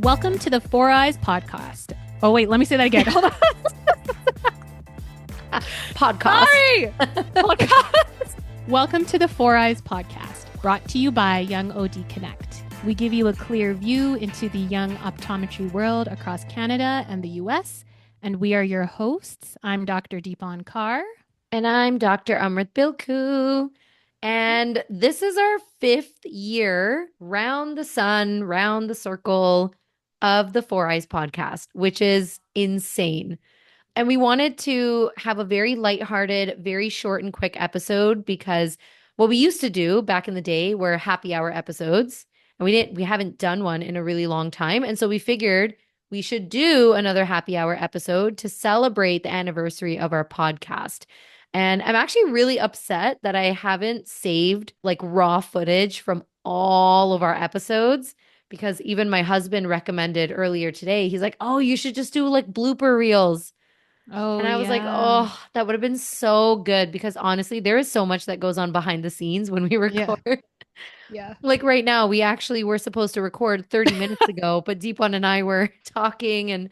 Welcome to the Four Eyes podcast. Oh, wait, let me say that again. Hold on. Podcast. Sorry. Podcast. Welcome to the Four Eyes podcast, brought to you by YoungOD Connect. We give you a clear view into the young optometry world across Canada and the US, and we are your hosts. I'm Dr. Deepon Carr. And I'm Dr. Amrit Bilku. And this is our 5th year round the sun, round the circle of the Four Eyes podcast, which is insane. And we wanted to have a very lighthearted, very short and quick episode because what we used to do back in the day were happy hour episodes, and we haven't done one in a really long time. And so we figured we should do another happy hour episode to celebrate the anniversary of our podcast. And I'm actually really upset that I haven't saved like raw footage from all of our episodes, because even my husband recommended earlier today, he's like, oh, you should just do like blooper reels. Oh, And I was like, oh, that would have been so good, because honestly, there is so much that goes on behind the scenes when we record. Yeah. Like right now, we actually were supposed to record 30 minutes ago, but Deepon and I were talking and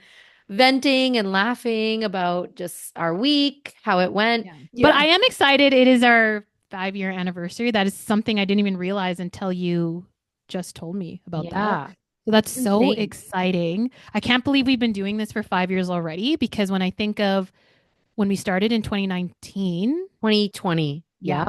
venting and laughing about just our week, how it went. But I am excited. It is our 5-year anniversary. That is something I didn't even realize until you just told me about that. So that's so exciting. I can't believe we've been doing this for 5 years already, because when I think of when we started in 2020. Yeah.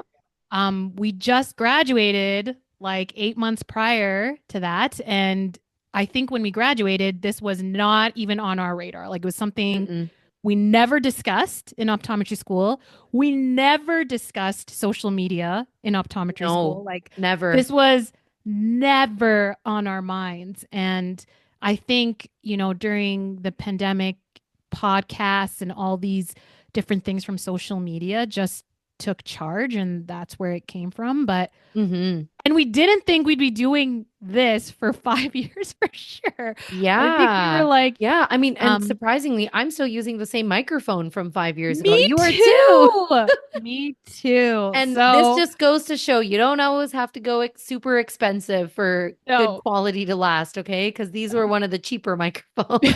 We just graduated like 8 months prior to that. And I think when we graduated, this was not even on our radar. Like it was something we never discussed in optometry school. We never discussed social media in optometry school. Like never. This was never on our minds. And I think, during the pandemic, podcasts and all these different things from social media just took charge, and that's where it came from. But and we didn't think we'd be doing this for 5 years for sure. Yeah. I think we were like, I mean, and surprisingly, I'm still using the same microphone from 5 years ago. You are too. Me too. And this just goes to show you don't always have to go super expensive for good quality to last, okay? Because these were one of the cheaper microphones.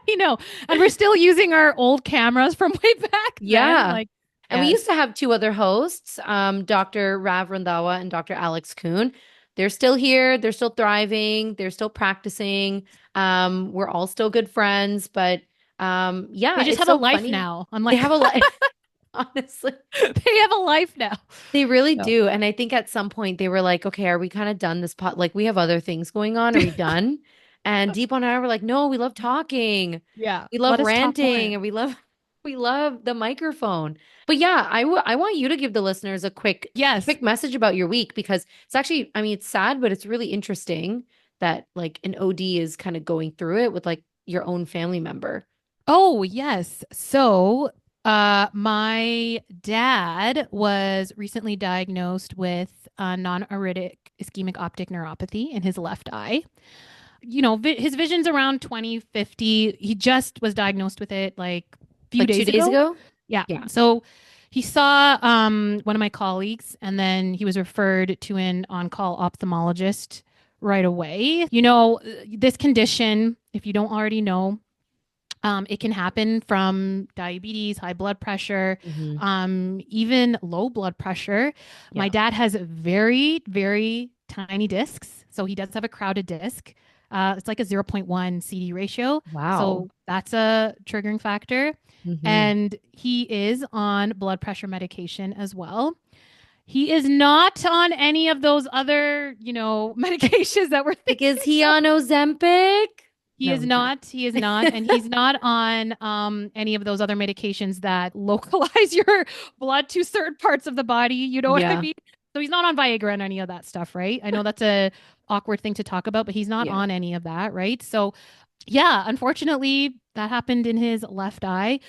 And we're still using our old cameras from way back then. And we used to have 2 other hosts, Dr. Rav Randhawa and Dr. Alex Kuhn. They're still here. They're still thriving. They're still practicing. We're all still good friends. But they just have a life now. I'm like, they have a life. Honestly, they have a life now. They really do. And I think at some point they were like, okay, are we kind of done this Like we have other things going on. Are we done? And Deepon and I were like, no, we love talking. Yeah. We love ranting, and we love the microphone. But yeah, I want you to give the listeners a quick message about your week, because it's actually, I mean, it's sad, but it's really interesting that like an OD is kind of going through it with like your own family member. Oh, yes. So my dad was recently diagnosed with non-arteritic ischemic optic neuropathy in his left eye. His vision's around 20/50. He just was diagnosed with it like few days 2 days ago. Yeah. So he saw one of my colleagues, and then he was referred to an on-call ophthalmologist right away. This condition, if you don't already know, it can happen from diabetes, high blood pressure, even low blood pressure. Yeah. My dad has very, very tiny discs. So he does have a crowded disc. It's like a 0.1 CD ratio. Wow. So that's a triggering factor. And he is on blood pressure medication as well. He is not on any of those other, medications that we're thinking. Is he on Ozempic? He is not. He is not. And he's not on any of those other medications that localize your blood to certain parts of the body. You know what I mean? So he's not on Viagra and any of that stuff, right? I know that's a awkward thing to talk about, but he's not on any of that, right? So yeah, unfortunately, that happened in his left eye.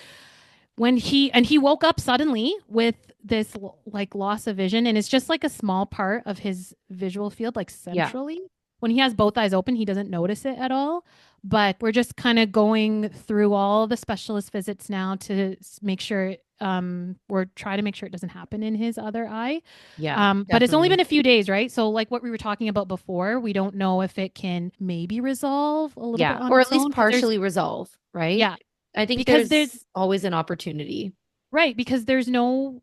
When he woke up suddenly with this like loss of vision, and it's just like a small part of his visual field, like centrally. Yeah. When he has both eyes open, he doesn't notice it at all. But we're just kind of going through all the specialist visits now to make sure or try to make sure it doesn't happen in his other eye. Yeah, But it's only been definitely. a few days, right? So like what we were talking about before, we don't know if it can maybe resolve a little bit Yeah, on or its at least own because there's partially resolve, right? yeah, I think because there's there's always an opportunity. right, because there's no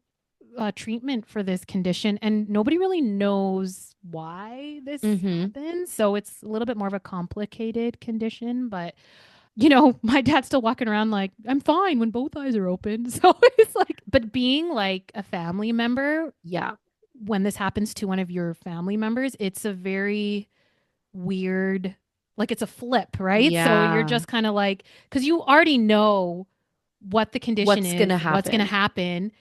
treatment for this condition and nobody really knows why this Mm-hmm. happens. So it's a little bit more of a complicated condition, but my dad's still walking around like, I'm fine when both eyes are open. So it's like, but being like a family member, Yeah. when this happens to one of your family members, it's a very weird, like it's a flip, right? So you're Yeah. just kind of like, because you already know what the condition What's gonna is, what's going to happen? happen.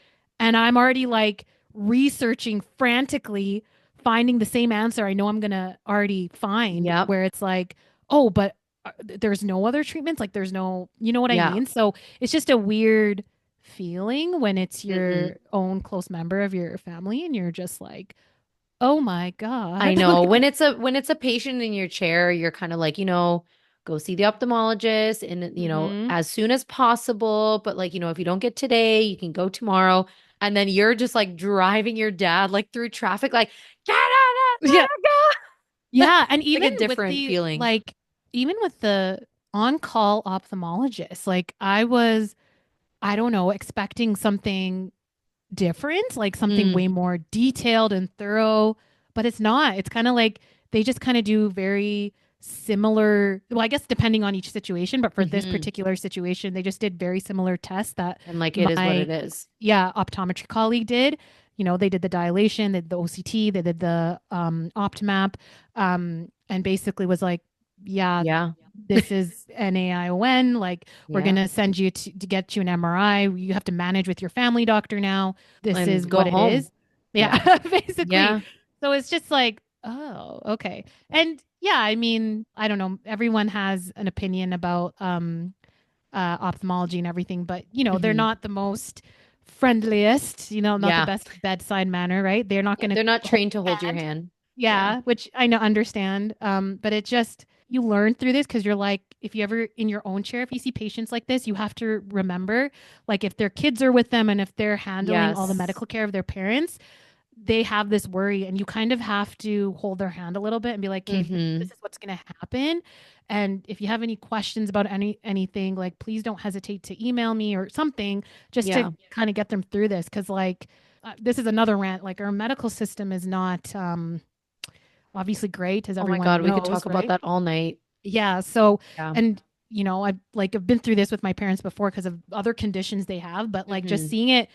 And I'm already like researching frantically, finding the same answer I know I'm going to already find, Yep. where it's like, oh, but there's no other treatments. Like there's no, you know what I Yeah. mean? So it's just a weird feeling when it's Mm-hmm. your own close member of your family and you're just like, oh my I God. know. Like, When it's a patient in your chair, you're kind of like, go see the ophthalmologist and hmm as soon as possible. But like, if you don't get today, you can go tomorrow. And then you're just like driving your dad like through traffic, like, get out, let yeah. her go. Yeah. And It's even like a with different the, feeling. like, even with the on call ophthalmologist, like, I was, I don't know, expecting something different, like something Mm, way more detailed and thorough, but it's not. It's kind of like they just kind of do very similar, well, I guess depending on each situation, but for this hmm particular situation, they just did very similar tests that And like it is what my it is. yeah, optometry colleague did. They did the dilation, they did the OCT, they did the Optomap, and basically was like, yeah, Yeah. this is NAION. Like, we're Yeah. gonna send you to get you an MRI. You have to manage with your family doctor now. This is And go what it home. is. Yeah. Yeah, basically. Yeah. So it's just like, oh, okay. And yeah, I mean, I don't know. Everyone has an opinion about ophthalmology and everything, but they're hmm not the most friendliest, not the Yeah. best bedside manner, right? They're not Yeah. going to They're not hold trained to your hold your hand. hand. Yeah. Yeah, which I know understand. But it just you learn through this because you're like, if you ever in your own chair, if you see patients like this, you have to remember, like if their kids are with them and if they're handling all the Yes. medical care of their parents, they have this worry and you kind of have to hold their hand a little bit and be like, okay, this hmm is what's going to happen. And if you have any questions about anything, like please don't hesitate to email me or something just to Yeah. kind of get them through this. Cause like, this is another rant. Like our medical system is not, obviously great as Oh my everyone God, we could knows, talk about right? that all night. Yeah. So, Yeah. and I've been through this with my parents before because of other conditions they have, but like just hmm seeing it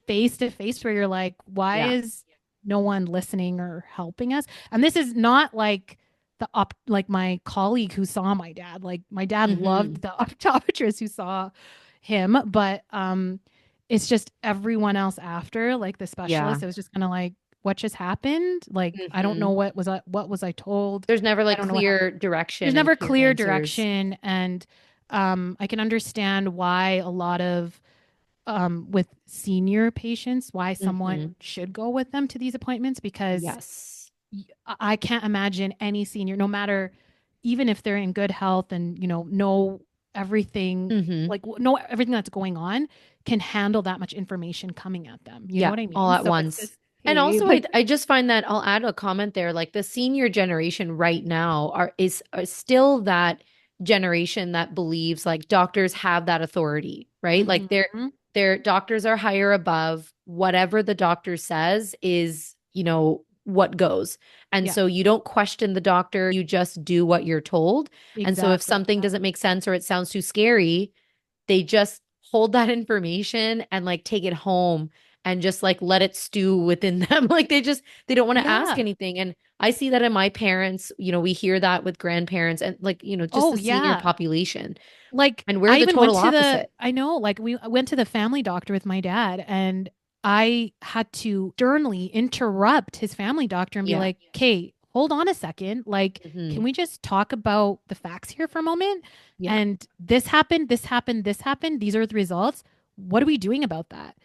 face to face where you're like, why Yeah. is no one listening or helping us? And this is not like like my colleague who saw my dad. Like my dad hmm loved the optometrist who saw him, but it's just everyone else after, like the Yeah. specialist. It was just kind of like, what just happened? Like I don't know hmm what was I told? There's never I like don't know what happened. clear There's direction and never clear clear answers. direction, and I can understand why a lot of with senior patients, why someone hmm should go with them to these appointments because Yes. I can't imagine any senior, no matter, even if they're in good health and know everything, hmm like know everything that's going on, can handle that much information coming at them. You know Yeah, what I all mean? at So it's once. just, And hey, also, I, like, I just find that I'll add a comment there. Like the senior generation right now are still that generation that believes like doctors have that authority, right? Like mm-hmm. their doctors are higher above whatever the doctor says is, what goes. And Yeah, so you don't question the doctor, you just do what you're told. And so if exactly. something doesn't make sense or it sounds too scary, they just hold that information and like take it home and just like let it stew within them. Like they don't want to ask Yeah. anything. And I see that in my parents, we hear that with grandparents and like, just Oh, the senior yeah. population. Like And we're I the even went total to the opposite. I know, like we went to the family doctor with my dad and I had to sternly interrupt his family doctor and be Yeah. like, "Okay, hold on a second. Like, can hmm we just talk about the facts here for a moment? Yeah. And this happened, this happened, this happened. These are the results. What are we doing about that?"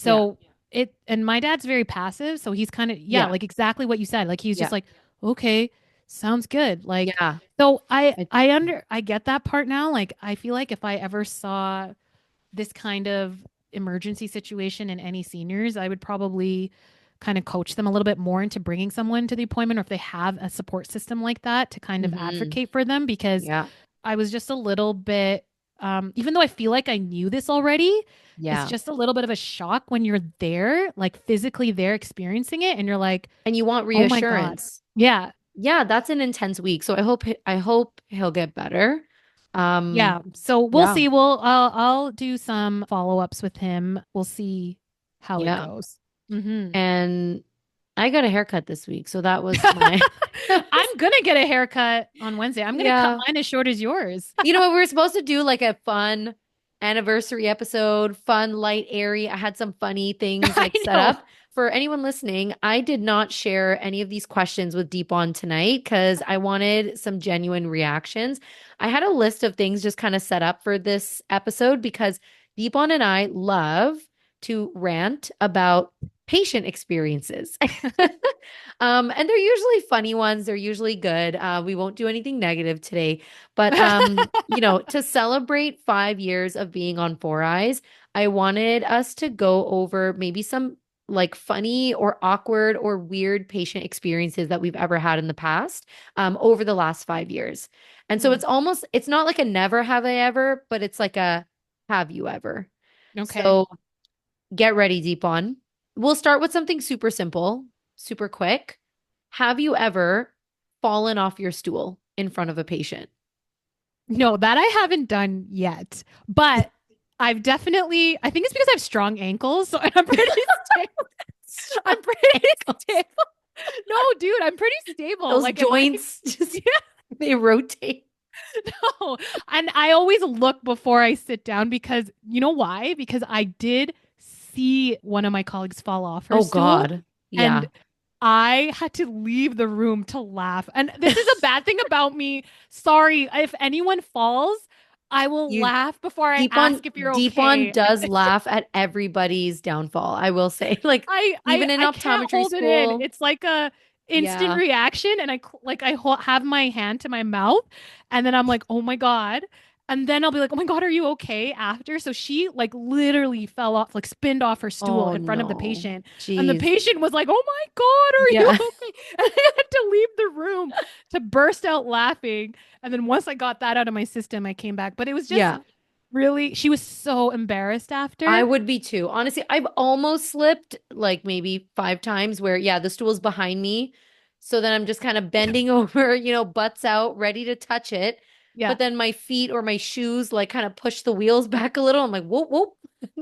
Yeah. So it and my dad's very passive, so he's kind of yeah, Yeah. like exactly what you said. Like he's just Yeah. like, "Okay, sounds good." Like Yeah. so I, I get that part now. Like I feel like if I ever saw this kind of emergency situation in any seniors, I would probably kind of coach them a little bit more into bringing someone to the appointment, or if they have a support system like that to kind of Hmm. advocate for them, because Yeah. I was just a little bit, even though I feel like I knew this already, it's Yeah. just a little bit of a shock when you're there, like physically there experiencing it, and you're like, And you want oh my God. reassurance. Yeah. Yeah, that's an intense week. So I hope he'll get better. Um, Yeah. So we'll yeah. see. I'll do some follow-ups with him. We'll see how it Yeah. goes. Hmm. And I got a haircut this week, so that was my I'm gonna get a haircut on Wednesday. I'm gonna cut yeah. mine as short as yours. You know what? We were supposed to do like a fun anniversary episode, fun, light, airy. I had some funny things I like set know. up. For anyone listening, I did not share any of these questions with Deepon tonight because I wanted some genuine reactions. I had a list of things just kind of set up for this episode because Deepon and I love to rant about patient experiences. And they're usually funny ones. They're usually good. We won't do anything negative today. But to celebrate 5 years of being on Four Eyes, I wanted us to go over maybe some like funny or awkward or weird patient experiences that we've ever had in the past over the last 5 years. And so Hmm. it's not like a never have I ever, but it's like a have you ever. Okay. So get ready, Deep On. We'll start with something super simple, super quick. Have you ever fallen off your stool in front of a patient? No, that I haven't done yet, but I've definitely, I think it's because I have strong ankles, so I'm pretty stable. I'm Strong pretty ankles. stable. No, dude, I'm pretty stable. Those Like if I, joints just yeah, they rotate. no. And I always look before I sit down because you know why? Because I did see one of my colleagues fall off her Oh stool, God. and Yeah. I had to leave the room to laugh. And this is a bad thing about me. Sorry. If anyone falls, I will You laugh before I Deep on ask if you're Deep on okay. does laugh at everybody's downfall, I will say. Like I I even in I can't optometry hold it in. school. It's like a instant Yeah. reaction, and have my hand to my mouth, and then I'm like, "Oh my God." And then I'll be like, "Oh my God, are you okay?" after. So she like literally fell off, like spinned off her stool Oh in front of the no. patient. And the Jeez. patient was like, "Oh my God, are you Yeah. okay?" And I had to leave the room to burst out laughing. And then once I got that out of my system, I came back. But it was just Yeah. really, she was so embarrassed I after. would be too. Honestly, I've almost slipped like maybe 5 times where, yeah, the stool's behind me. So then I'm just kind of bending over, butts out, ready to touch it. Yeah. But then my feet or my shoes like kind of push the wheels back a little. I'm like, whoop, whoop.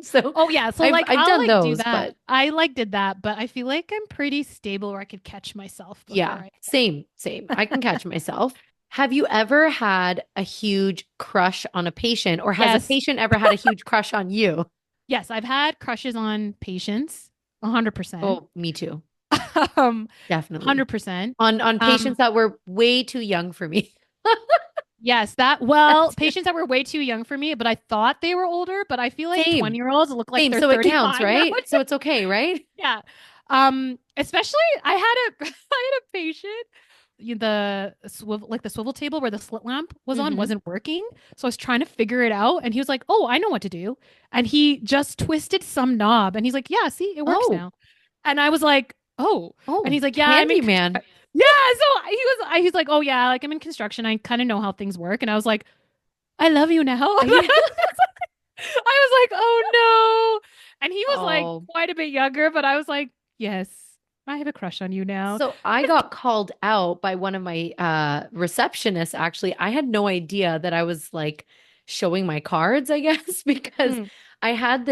So Oh yeah, so I've like I've I'll done like do those, that. but I like did that, but I feel like I'm pretty stable where I could catch myself before yeah, I same, same. I can catch myself. Have you ever had a huge crush on a patient, or has a Yes. patient ever had a huge crush on you? Yes, I've had crushes on patients 100%. Oh, me too. Um Definitely. 100%. On patients Um that were way too young for me. yes, that well, patients that were way too young for me, but I thought they were older, but I feel like Same. 20-year-olds look like Same. they're So it counts, 35 now. right? So it's okay, right? Yeah. Especially I had a I had a patient, the swivel table where the slit lamp was on Hmm. wasn't working. So I was trying to figure it out, and he was like, "Oh, I know what to do." And he just twisted some knob, and he's like, "Yeah, see, it works Oh, now." And I was like, "Oh." And oh, he's like, "Yeah, I'm in handyman. construction." Yeah, so he's like, "Oh yeah, like I'm in construction. I kind of know how things work." And I was like, "I love you now." I was like, "Oh no." And he was like Oh. quite a bit younger, but I was like, "Yes, I have a crush on you now." So I got called out by one of my receptionists actually. I had no idea that I was like showing my cards, I guess, because Mm. I had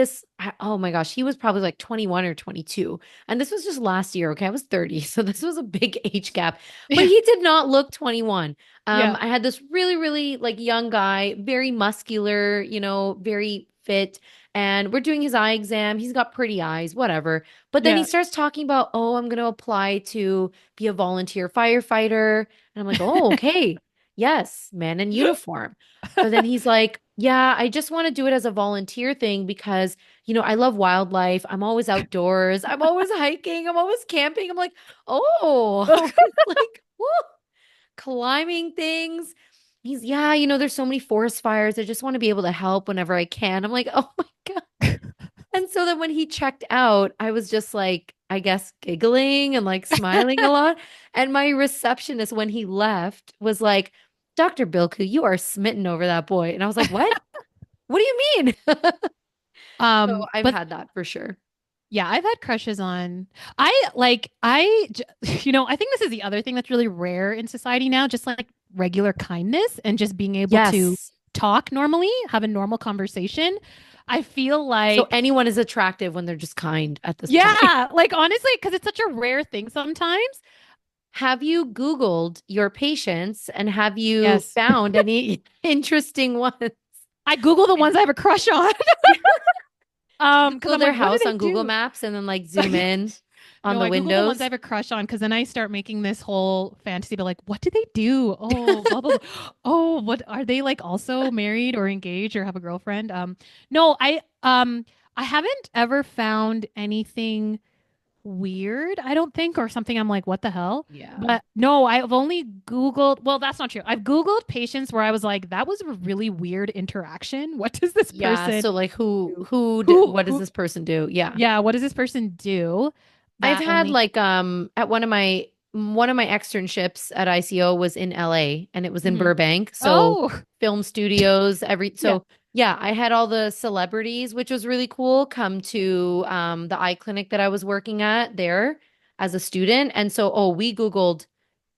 oh my gosh, he was probably like 21 or 22. And this was just last year, okay? I was 30. So this was a big age gap, but Yeah. he did not look 21. Yeah. I had this really, really like young guy, very muscular, very fit. And we're doing his eye exam. He's got pretty eyes, whatever. But then he Yeah. starts talking about, oh, I'm going to apply to be a volunteer firefighter. And I'm like, oh, okay. Yes, man in uniform. But then he's like, yeah, I just want to do it as a volunteer thing because, I love wildlife. I'm always outdoors. I'm always hiking. I'm always camping. I'm like, oh, he's like, whoa, climbing things. Yeah, there's so many forest fires. I just want to be able to help whenever I can. I'm like, oh my God. And so then when he checked out, I was just like, I guess giggling and like smiling a lot. And my receptionist, when he left, was like, Dr. Bilku, you are smitten over that boy. And I was like, what? What do you mean? So I've But had that for sure. yeah, I've had crushes on. I think this is the other thing that's really rare in society now, just like regular kindness and just being able to Yes. talk normally, have a normal conversation. I feel So like, anyone is attractive when they're just kind at this point. yeah, like honestly, because it's such a rare thing sometimes. Have you Googled your patients and have you Yes. found any interesting ones? I Google the ones I have a crush on. Do you Because Google I'm their like, what do house they on Google do? Maps and then like zoom in on No, the I Google the ones I windows? have a crush on because then I start making this whole fantasy, but like, what do they do? Oh, blah blah blah. Oh, what are they like also married or engaged or have a girlfriend? No, I haven't ever found anything weird, I don't think, or something I'm like, what the hell? Yeah. But no, I've only Googled, well, that's not true. I've Googled patients where I was like, that was a really weird interaction. What does this Yeah. person So like do? Who, what does who, this person do? Yeah. yeah, what does this person do? I've That had only, like at one of my externships at ICO was in LA and it was in Mhm. Burbank. So Oh, film studios, yeah. so yeah, I had all the celebrities, which was really cool, come to the eye clinic that I was working at there as a student. And so we Googled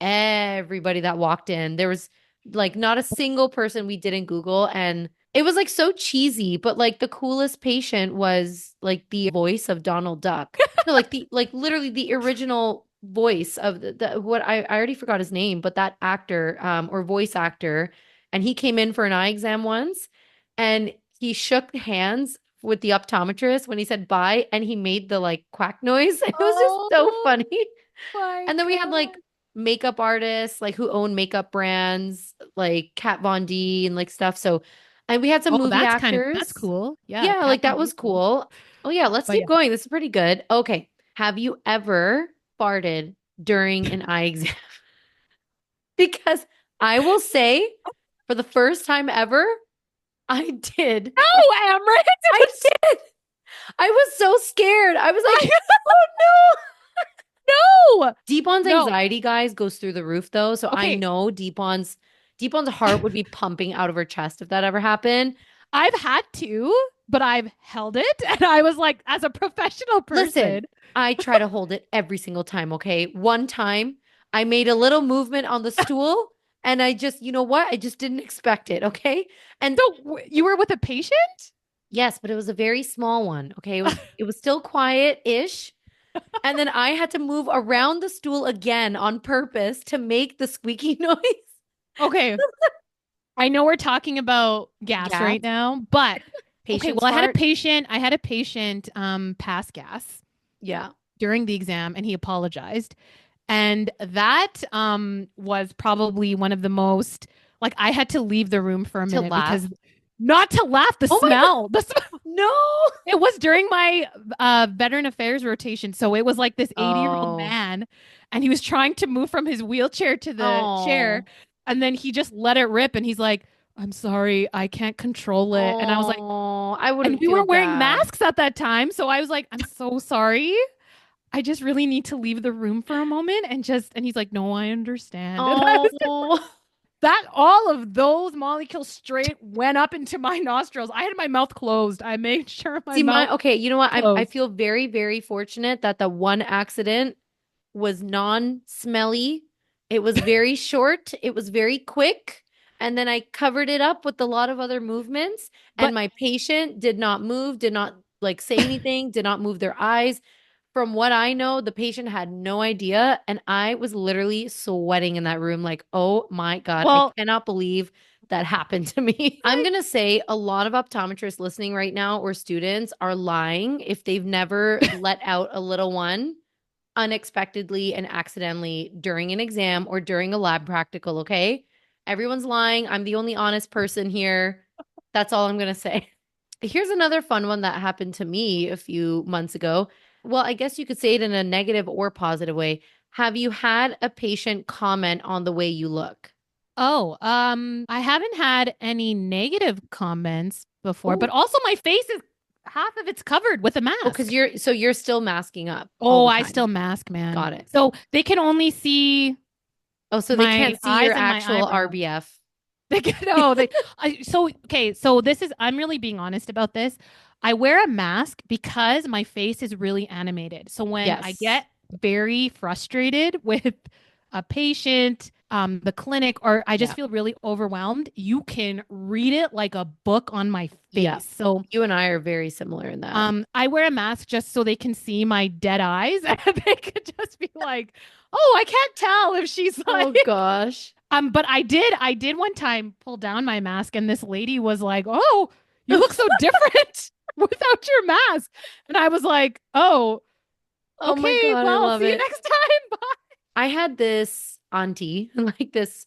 everybody that walked in. There was like not a single person we didn't Google, and it was like so cheesy, but like the coolest patient was like the voice of Donald Duck. No, like the like literally the original voice of the what I already forgot his name, but that actor or voice actor, and he came in for an eye exam once, and he shook hands with the optometrist when he said bye, and he made the like quack noise. It was just so Oh funny. my And then we had God. like makeup artists like who own makeup brands like Kat Von D and like stuff. So and we had some Oh, movie that's actors. cool. Yeah, Yeah, Kat like Von that D is was cool. cool. Oh yeah, let's But keep yeah. going. This is pretty good. Okay. Have you ever farted during an eye exam? Because I will say, for the first time ever, I did. No, I Amrit. did. I was so scared. I was like, I oh no. no. Deepon's No. anxiety, guys, goes through the roof though. So I Okay. know Deepon's heart would be pumping out of her chest if that ever happened. I've had to, but I've held it. And I was like, as a professional Listen, person, I try to hold it every single time, okay? One time I made a little movement on the stool and I just, you know what? I just didn't expect it, okay? And so you were with a patient? yes, but it was a very small one, okay? It was still quiet-ish. And then I had to move around the stool again on purpose to make the squeaky noise. Okay. I know we're talking about gas Gas, right now, but okay, patience well, fart. I had a patient pass gas Yeah. during the exam and he apologized. And that was probably one of the most like I had to leave the room for a To minute because laugh. not to laugh, Oh my God. the smell. No. It was during my veteran affairs rotation. So it was like this 80-year-old Oh. man and he was trying to move from his wheelchair to the chair Oh. and then he just let it rip and he's like, "I'm sorry, I can't control it." And I was like, Oh. I and wouldn't we feel weren't wearing bad. masks at that time, so I was like, "I'm so sorry. I just really need to leave the room for a moment and just," and he's like, "No, I understand." And I was just Oh. that all of those molecules straight went up into my nostrils. I had my mouth closed. I made sure my See, mouth okay, you know what? I closed. feel very, very fortunate that the one accident was non-smelly. It was very short. It was very quick. And then I covered it up with a lot of other movements. And But my patient did not move, did not like say anything, did not move their eyes. From what I know, the patient had no idea. And I was literally sweating in that room, like, oh my God, I well, cannot believe that happened to me. I'm going to say a lot of optometrists listening right now or students are lying if they've never let out a little one unexpectedly and accidentally during an exam or during a lab practical, okay? Everyone's lying. I'm the only honest person here. That's all I'm going to say. Here's another fun one that happened to me a few months ago. Well, I guess you could say it in a negative or positive way. Have you had a patient comment on the way you look? oh, I haven't had any negative comments before, but Oh, also my face is half of it's covered with a Oh, because mask. you're still masking up all Oh, the I time. still mask, man. Got it. So they can only see Oh, so they my can't see your eyes and my actual eyebrows. RBF. They can, no, they, so, okay. So this is, I'm really being honest about this. I wear a mask because my face is really animated. So when I Yes. get very frustrated with a patient, the clinic, or I just Yeah. feel really overwhelmed, you can read it like a book on my Yeah. face. So You and I are very similar in that. I wear a mask just so they can see my dead eyes and they could just be like, "Oh, I can't tell if she's Oh like." gosh. But I did one time pull down my mask, and this lady was like, "Oh, you look so different without your mask," and I was like, "Oh, Oh my okay. God, I Well, I'll love see you it. next time." Bye. I had this auntie, like this,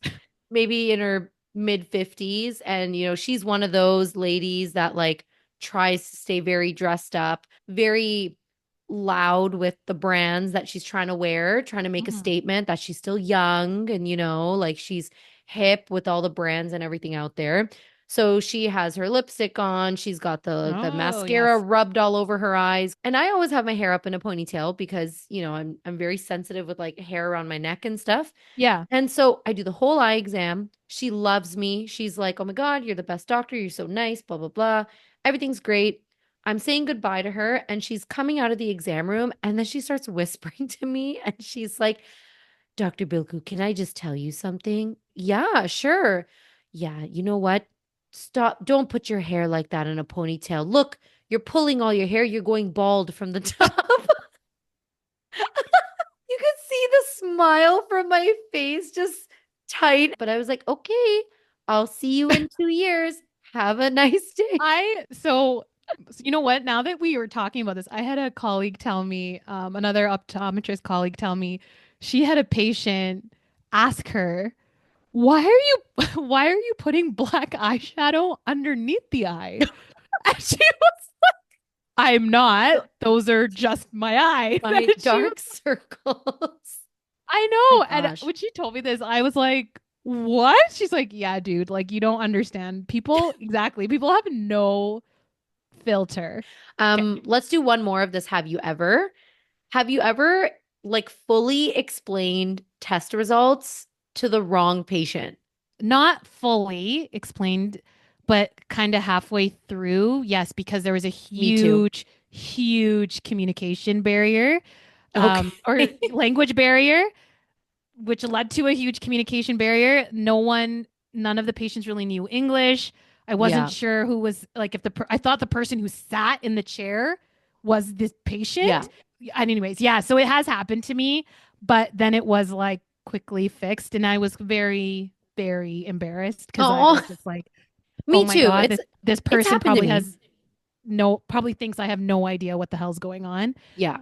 maybe in her mid 50s. And, she's one of those ladies that like tries to stay very dressed up, very loud with the brands that she's trying to wear, trying to make a Mhm. statement that she's still young and, like she's hip with all the brands and everything out there. So she has her lipstick on, she's got the Oh, mascara yes. rubbed all over her eyes. And I always have my hair up in a ponytail because, I'm very sensitive with like hair around my neck and stuff. Yeah. And so I do the whole eye exam. She loves me. She's like, "Oh my God, you're the best doctor. You're so nice, blah, blah, blah. Everything's great." I'm saying goodbye to her and she's coming out of the exam room and then she starts whispering to me and she's like, "Dr. Bilku, can I just tell you something?" "Yeah, sure." "Yeah, you know what? Stop. Don't put your hair like that in a ponytail. Look, you're pulling all your hair. You're going bald from the top." You could see the smile from my face just tight. But I was like, "Okay, I'll see you in 2 years. Have a nice day." So you know what? Now that we were talking about this, I had a colleague tell me, another optometrist colleague tell me, she had a patient ask her, "Why are you, why are you putting black eyeshadow underneath the eye?" And she was, "I'm not. Those are just my eyes." My And she was, dark circles. I My know. And gosh. when she told me this, I was like, "What?" She's like, "Yeah, dude. Like you don't understand. People, exactly. People have no filter." Okay. Let's do one more of this. Have you ever like fully explained test results to the wrong patient? Not fully explained, but kind of halfway through. Yes, because there was a Me too. huge, huge communication barrier, or Okay. language barrier, which led to a huge communication barrier. None of the patients really knew English. I wasn't Yeah. sure who was like if I thought the person who sat in the chair was this Yeah. patient. And anyways, yeah, so it has happened to me, but then it was like quickly fixed and I was very very embarrassed because I Oh, was just like, "Oh me my too. god, It's this it's person happened to probably me. has probably thinks I have no idea what the hell's going on." Yeah.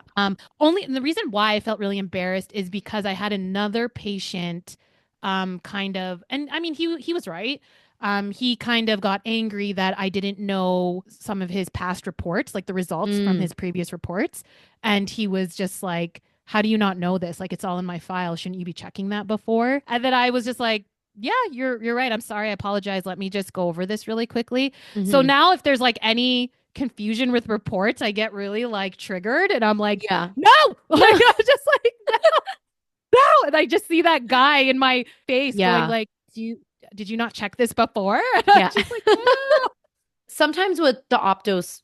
Only and the reason why I felt really embarrassed is because I had another patient, kind of, and I mean he was right. He kind of got angry that I didn't know some of his past reports, like the results from Mm. his previous reports, and he was just like, "How do you not know this? Like it's all in my file. Shouldn't you be checking that before?" And then I was just like, "Yeah, you're right. I'm sorry. I apologize. Let me just go over this really quickly." So Hmm. now if there's like any confusion with reports, I get really like triggered and I'm like, Yeah. "No!" No. Like I'm just like, "No, no." And I just see that guy in my face going Yeah. like, did you not check this before?" And I'm Yeah. just like, "No." Sometimes with the Optos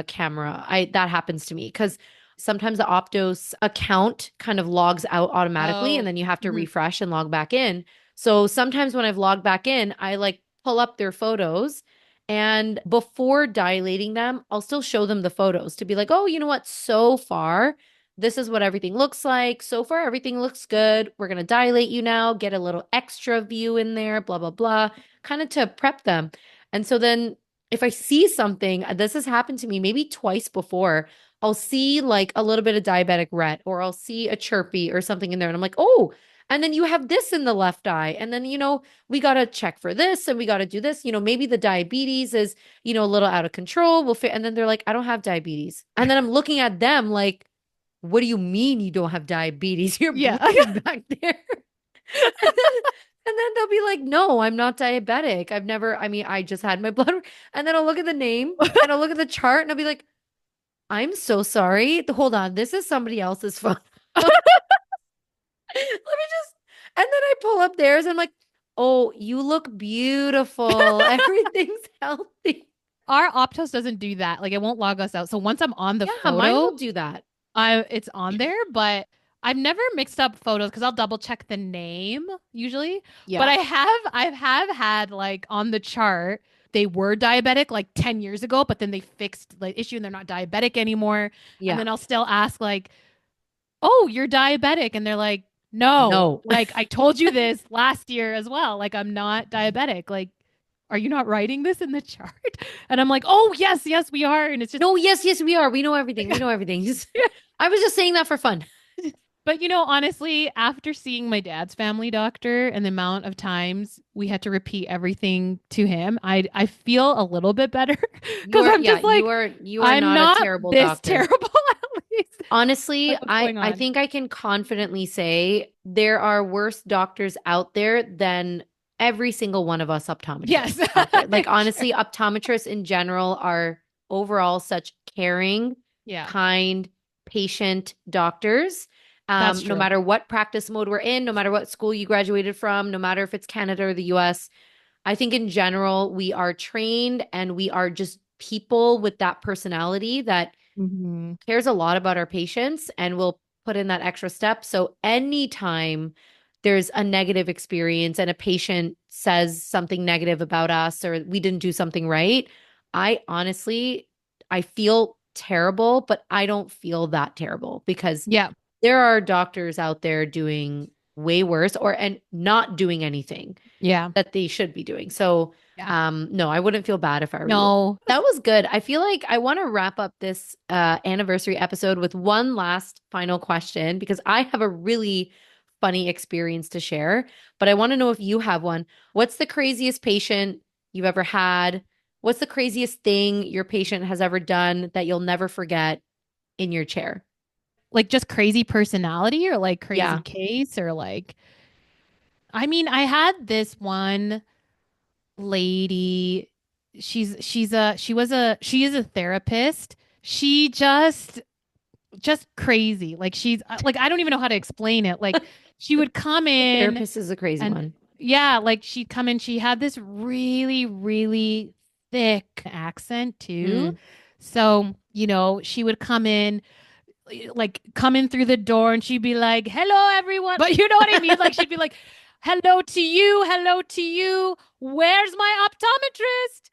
camera, I that happens to me because sometimes the Optos account kind of logs out automatically and Oh. then you have to Mhm. refresh and log back in. So sometimes when I've logged back in, I like pull up their photos and before dilating them, I'll still show them the photos to be like, "Oh, you know what? So far, this is what everything looks like. So far, everything looks good. We're going to dilate you now, get a little extra view in there, blah, blah, blah," kind of to prep them. And so then if I see something, this has happened to me maybe twice before. I'll see like a little bit of diabetic ret, or I'll see a chirpy or something in there. And I'm like, "Oh, and then you have this in the left eye. And then, we got to check for this and we got to do this. Maybe the diabetes is, a little out of control. And then they're like, "I don't have diabetes." And then I'm looking at them like, "What do you mean you don't have diabetes? You're Yeah. bleeding back there." And then they'll be like, "No, I'm not diabetic. I mean, I just had my blood." And then I'll look at the name and I'll look at the chart and I'll be like, I'm so sorry. Hold on. This is somebody else's phone. Let me just, and then I pull up theirs and I'm like, oh, you look beautiful. Everything's healthy. Our Optos doesn't do that. Like it won't log us out. So once I'm on the Yeah, mine photo, will do that. I it's on there, but I've never mixed up photos because I'll double check the name usually. But Yeah. I have had like on the chart, they were diabetic like 10 years ago, but then they fixed the issue and they're not diabetic anymore. And Yeah. then I'll still ask like, "Oh, you're diabetic." And they're like, "No, No. like I told you this last year as well. Like I'm not diabetic. Like are you not writing this in the chart?" And I'm like, "Oh, yes, yes, we are." And it's just No, yes, yes, we are. We know everything. We know everything. I was just saying that for fun. But honestly, after seeing my dad's family doctor and the amount of times we had to repeat everything to him, I feel a little bit better You because are, I'm yeah, just like, you are I'm not a not terrible this doctor. terrible at least. Honestly, Like what's I going I on? think I can confidently say there are worse doctors out there than every single one of us Yes, optometrists out there. Like sure. honestly, optometrists in general are overall such caring, Yeah, kind, patient doctors. that's No true. matter what practice mode we're in, no matter what school you graduated from, no matter if it's Canada or the US, I think in general we are trained and we are just people with that personality that Hmm. cares a lot about our patients and will put in that extra step. So anytime there's a negative experience and a patient says something negative about us or we didn't do something right, I honestly I feel terrible, but I don't feel that terrible because Yeah, there are doctors out there doing way worse or and not doing anything yeah, that they should be doing. So, yeah. no, I wouldn't feel bad if I were you. No, That was good. I feel like I want to wrap up this anniversary episode with one last final question because I have a really funny experience to share, but I want to know if you have one. What's the craziest patient you've ever had? What's the craziest thing your patient has ever done that you'll never forget in your chair? like just crazy personality or like crazy Yeah. case or like, I mean, I had this one lady. She is a therapist. She just crazy. Like she's like I don't even know how to explain it. Like she would come The in therapist is a crazy and one. yeah, like she'd come in. She had this really, really thick accent too. Mm. So, she would come in like coming through the door and she'd be like, "Hello, everyone." But you know what I mean? Like she'd be like, "Hello to you. Hello to you. Where's my optometrist?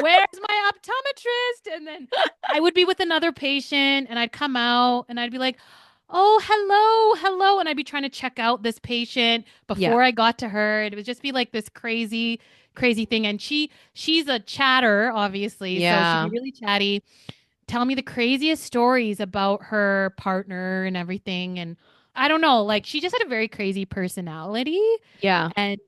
Where's my optometrist?" And then I would be with another patient and I'd come out and I'd be like, "Oh, hello, hello." And I'd be trying to check out this patient Yeah. before I got to her. It would just be like this crazy, crazy thing. And she's a chatter, obviously. So she'd be Yeah. really chatty tell me the craziest stories about her partner and everything. And I don't know, like she just had a very crazy personality. Yeah. And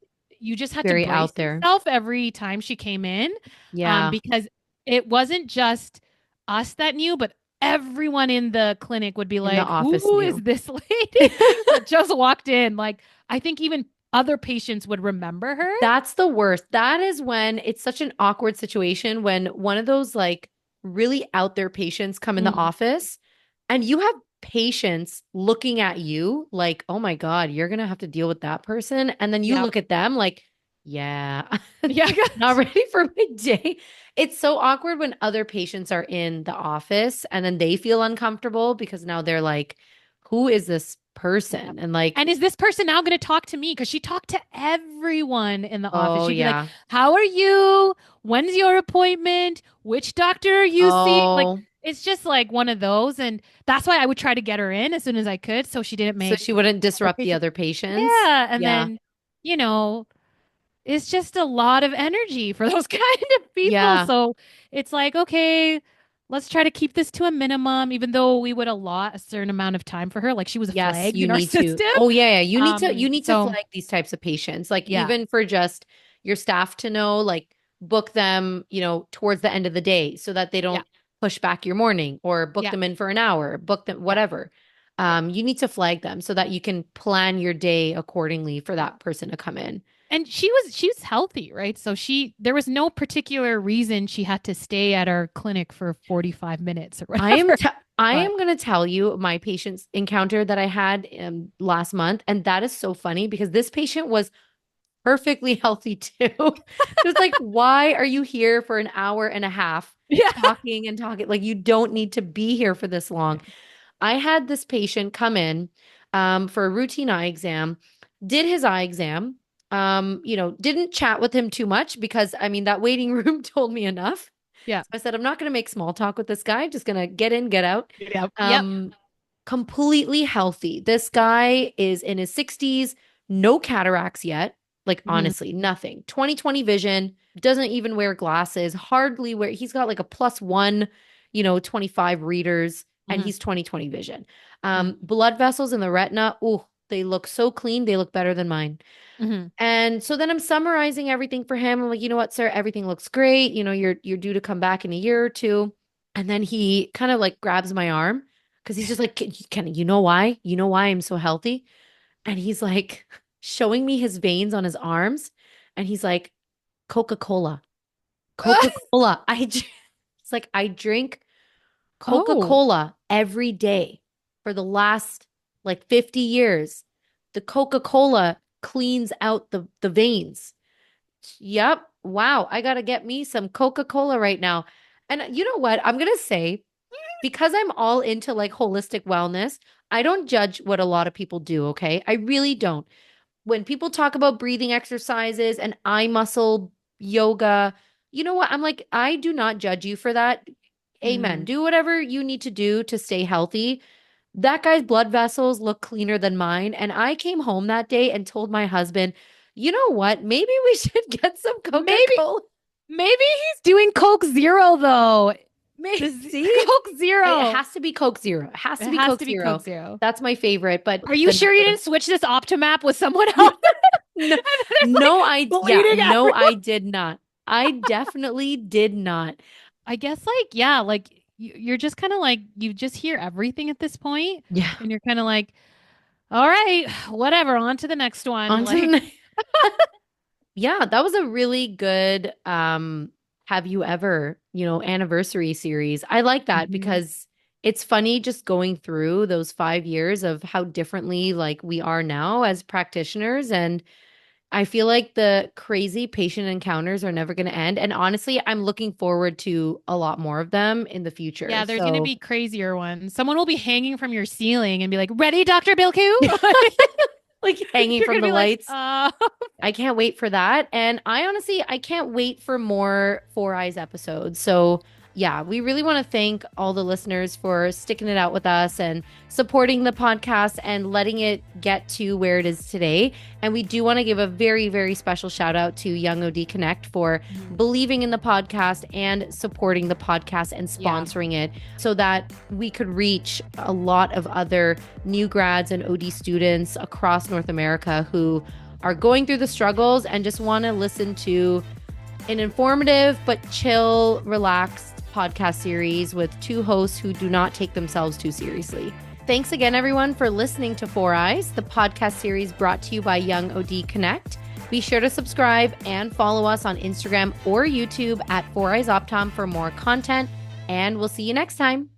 you just had to Very brace out there. yourself every time she came in, Yeah. because it wasn't just us that knew, but everyone in the clinic would be In the like, office "Who is new. this lady that just walked in?" Like, I think even other patients would remember her. That's the worst. That is when it's such an awkward situation when one of those like really out there patients come in the Mm, office and you have patients looking at you like, oh my God, you're gonna have to deal with that person. And then you yeah. look at them like, yeah, Yeah. not ready for my day. It's so awkward when other patients are in the office and then they feel uncomfortable because now they're like, who is this Yeah. person? And like, And is this person now going to talk to me? Because she talked to everyone in the office. oh She'd be like, yeah. "How are you? When's your appointment? Which doctor are you seeing?" Like, Oh, it's just like one of those. And that's why I would try to get her in as soon as I could so she didn't so she make wouldn't other disrupt the patients. other patients. Yeah. And Yeah. then, you know, it's just a lot of energy for those kind of people. Yeah. So it's like, okay, let's try to keep this to a minimum, even though we would allot a certain amount of time for her. Like she was Yes, flagged you in our need to. system. Oh yeah, yeah. You need to So flag these types of patients. Like yeah, even for just your staff to know, like book them, towards the end of the day so that they yeah, don't push back your morning or book yeah, them in for an hour, book them yeah, whatever. yeah. You need to flag them so that you can plan your day accordingly for that person to come in. And she was healthy, right? So there was no particular reason she had to stay at our clinic for 45 minutes or I am whatever. t- I But am going to tell you my patient's encounter that I had last month, and that is so funny because this patient was perfectly healthy too. It was like, why are you here for an hour and a half yeah. talking and talking? Like, you don't need to be here for this long. I had this patient come in for a routine eye exam, did his eye exam, didn't chat with him too much because I mean, that waiting room told me enough. Yeah. So I said, I'm not going to make small talk with this guy. I'm just going to get in, get out. Yep. Yep. Um, Completely healthy. This guy is in his 60s, no cataracts yet. Like, Mhm. honestly, nothing. 20/20 vision, doesn't even wear glasses, hardly wear, he's got like a +1, 25 readers, and Mhm. he's 20/20 vision. Mhm. Blood vessels in the retina, oh, they look so clean. They look better than mine. Mhm. And so then I'm summarizing everything for him. I'm like, you know what, sir, everything looks great. You're due to come back in a year or two. And then he kind of like grabs my arm because he's just like, can you know why? You know why I'm so healthy? And he's like showing me his veins on his arms. And he's like, Coca-Cola. Coca-Cola. It's like I drink Oh. Coca-Cola every day for the last like 50 years. The Coca-Cola cleans out the veins. Yep. Wow. I got to get me some Coca-Cola right now. And you know what? I'm going to say, because I'm all into like holistic wellness, I don't judge what a lot of people do. Okay. I really don't. When people talk about breathing exercises and eye muscle yoga, you know what? I'm like, I do not judge you for that. Amen. Mhm. Do whatever you need to do to stay healthy. That guy's blood vessels look cleaner than mine. And I came home that day and told my husband, you know what? Maybe we should get some Maybe Coca-Cola. maybe he's doing Coke Zero though. See? Coke It Zero. has to be Coke Zero. It has It to be has Coke to be Coke Zero. Zero. That's my favorite. But Are you the sure you the didn't switch this Optomap with someone else? no, And there's no, like yeah, bleeding no, everywhere. I did not. I definitely did not. I guess like yeah, like you're just kind of like you just hear everything at this point, Yeah. and you're kind of like, all right, whatever, on to the next one. On to the Like, next. Yeah, that was a really good have you ever, anniversary series. I like that mhm. because it's funny just going through those 5 years of how differently like we are now as practitioners, and I feel like the crazy patient encounters are never going to end, and honestly, I'm looking forward to a lot more of them in the future. Yeah, there's gonna So be crazier ones. Someone will be hanging from your ceiling and be like, "Ready, Doctor Bilku?" like hanging You're from gonna the be like, lights. I can't wait for that. And I can't wait for more Four Eyes episodes. So, yeah, we really want to thank all the listeners for sticking it out with us and supporting the podcast and letting it get to where it is today. And we do want to give a very, very special shout out to YoungOD Connect for Mhm. believing in the podcast and supporting the podcast and Yeah, sponsoring it so that we could reach a lot of other new grads and OD students across North America who are going through the struggles and just want to listen to an informative but chill, relaxed podcast series with two hosts who do not take themselves too seriously. Thanks again, everyone, for listening to Four Eyes, the podcast series brought to you by YoungOD Connect. Be sure to subscribe and follow us on Instagram or YouTube at Four Eyes Optom for more content, and we'll see you next time.